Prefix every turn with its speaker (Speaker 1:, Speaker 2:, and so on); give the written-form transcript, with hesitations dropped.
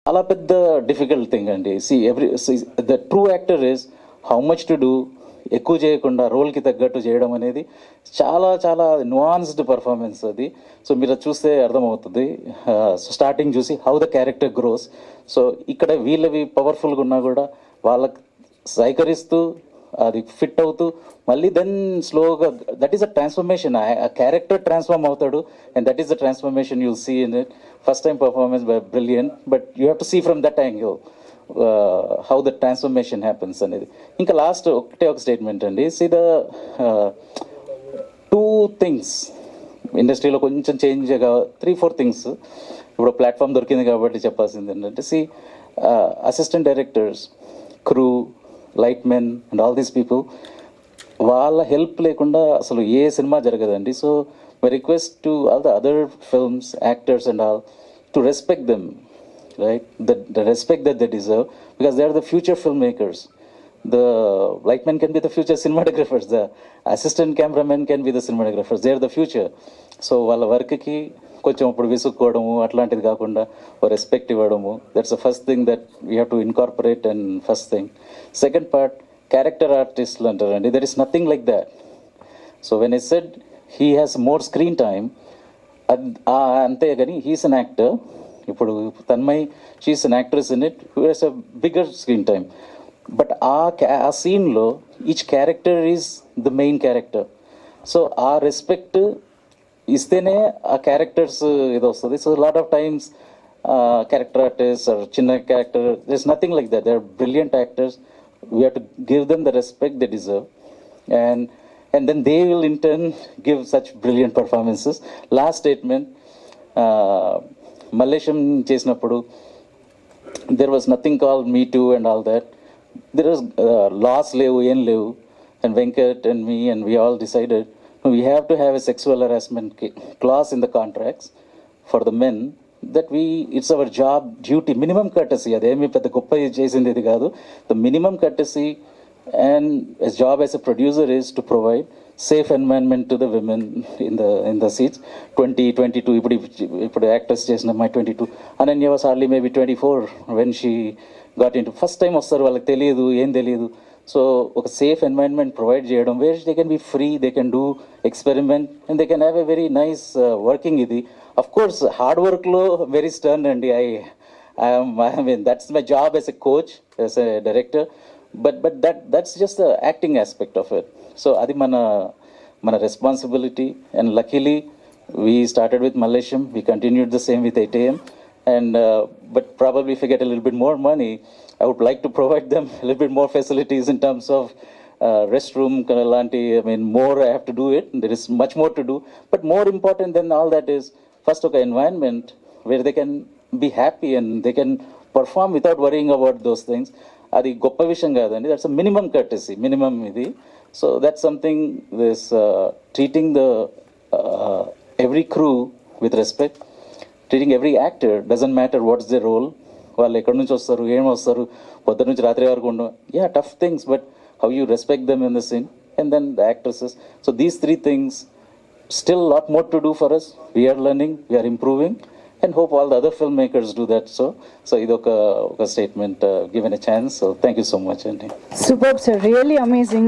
Speaker 1: చాలా పెద్ద difficult thing అండి. The true actor is how much to do, ఎక్కువ చేయకుండా రోల్కి తగ్గట్టు చేయడం అనేది చాలా చాలా నువాన్స్డ్ పర్ఫార్మెన్స్ అది. సో మీరు అది చూస్తే అర్థమవుతుంది. స్టార్టింగ్ చూసి how the character gross. So ఇక్కడ వీళ్ళవి పవర్ఫుల్గా ఉన్నా కూడా వాళ్ళకి సహకరిస్తూ అది ఫిట్ అవుతూ మళ్ళీ దెన్ స్లోగా దట్ ఈస్ అ ట్రాన్స్ఫర్మేషన్. ఆ క్యారెక్టర్ ట్రాన్స్ఫార్మ్ అవుతాడు and that is the transformation you'll see in it. First time performance by brilliant, but you have to see from that angle how the transformation happens అనేది. ఇంకా last ఒకటే ఒక statement అండి. See the two things ఇండస్ట్రీలో కొంచెం చేంజ్గా 3-4 things ఇప్పుడు platform దొరికింది కాబట్టి చెప్పాల్సింది ఏంటంటే, సి assistant directors, crew, light men and all these people, వాళ్ళ హెల్ప్ లేకుండా అసలు ఏ సినిమా జరగదండి. So my request to all the other films, actors and all to respect them, right? The respect that they deserve, because they are the future filmmakers. The lightmen can be the future cinematographers. The assistant cameraman can be the cinematographers. They are the future. So వాళ్ళ వర్క్కి కొంచెం ఇప్పుడు విసుక్కోవడము అట్లాంటిది కాకుండా respect ఇవ్వడము, that's the first thing that we have to incorporate. And first thing. Second part, character ఆర్టిస్టులు అంటారండి. That is nothing like that. So when I said he has more screen time, అంతే కానీ హీస్ అన్ యాక్టర్. ఇప్పుడు Tanmay, she's an actress in it who has a bigger screen time. But ఆ సీన్లో each character is the main character. So ఆ respect ఇస్తేనే ఆ characters ఇది వస్తుంది. So lot of times character artist చిన్న character, there is nothing like that. They are brilliant actors. We have to give them the respect they deserve, and then they will in turn give such brilliant performances. Last statement, Mallesham చేసినప్పుడు there was nothing call me too and all that. There was laws లేవు, ఏం లేవు. And Venkat and me and we all decided we have to have a sexual harassment class in the contracts for the men, that it's our job duty, minimum courtesy. అదేమి పెద్ద గొప్ప చేసింది ఇది కాదు. The minimum courtesy and his job as a producer is to provide safe environment to the women in the seats. 22 ఇప్పుడు actors చేసిన my 22, Ananya was hardly maybe 24 when she got into, first time వస్తారు, వాళ్ళకి తెలియదు, ఏం తెలియదు. So ఒక safe environment provide చేయడం, where they can be free, they can do experiment and they can have a very nice working. ఇది of course hard వర్క్లో very stern అండి. I mean that's my job as a coach, as a director. But that's just the acting aspect of it. So adi mana responsibility, and luckily we started with Mallesham, we continued the same with 8am, and but probably if I get a little bit more money, I would like to provide them a little bit more facilities in terms of restroom kalanti. I mean, more I have to do it. There is much more to do, but more important than all that is first of environment where they can be happy and they can perform without worrying about those things. అది గొప్ప విషయం కాదండి. That's a minimum courtesy, minimum ఇది. So that's something, this treating the every crew with respect, treating every actor, doesn't matter what's the role, వాళ్ళు ఎక్కడి నుంచి వస్తారు, ఏం వస్తారు, పొద్దున్న నుంచి రాత్రి వరకు ఉండవు. Yeah, tough things, but how you respect them in the scene and then the actresses. So these 3 things, still lot more to do for us. We are learning, we are improving, and hope all the other filmmakers do that. So idoka statement given a chance. So thank you so much, Andy.
Speaker 2: Superb, sir. Really amazing.